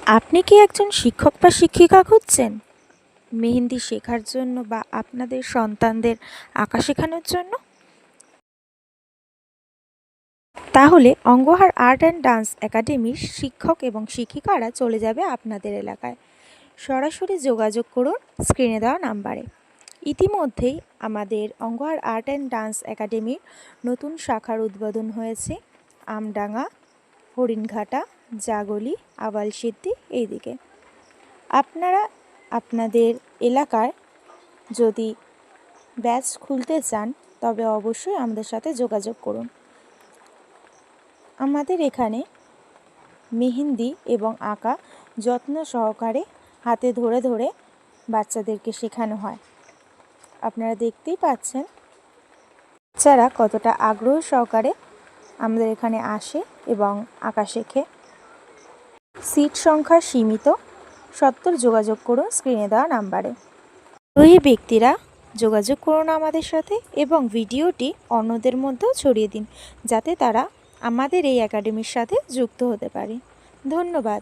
আপনি কি একজন শিক্ষক বা শিক্ষিকা খুঁজছেন মেহেন্দি শেখার জন্য বা আপনাদের সন্তানদের আঁকা শেখানোর জন্য? তাহলে অঙ্গহার আর্ট অ্যান্ড ডান্স একাডেমির শিক্ষক এবং শিক্ষিকারা চলে যাবে আপনাদের এলাকায়। সরাসরি যোগাযোগ করুন স্ক্রিনে দেওয়া নাম্বারে। ইতিমধ্যেই আমাদের অঙ্গহার আর্ট অ্যান্ড ডান্স একাডেমির নতুন শাখার উদ্বোধন হয়েছে আমডাঙ্গা, হরিণঘাটা, জাগলি, আবালসিদ্ধি এইদিকে। আপনারা আপনাদের এলাকায় যদি ব্যাচ খুলতে চান তবে অবশ্যই আমাদের সাথে যোগাযোগ করুন। আমাদের এখানে মেহেন্দি এবং আঁকা যত্ন সহকারে হাতে ধরে ধরে বাচ্চাদেরকে শেখানো হয়। আপনারা দেখতেই পাচ্ছেন বাচ্চারা কতটা আগ্রহ সহকারে আমাদের এখানে আসে এবং আঁকা শেখে। সিট সংখ্যা সীমিত, সত্বর যোগাযোগ করুন স্ক্রিনে দেওয়া নাম্বারে। ওই ব্যক্তিরা যোগাযোগ করুন আমাদের সাথে এবং ভিডিওটি অন্যদের মধ্যেও ছড়িয়ে দিন যাতে তারা আমাদের এই একাডেমির সাথে যুক্ত হতে পারে। ধন্যবাদ।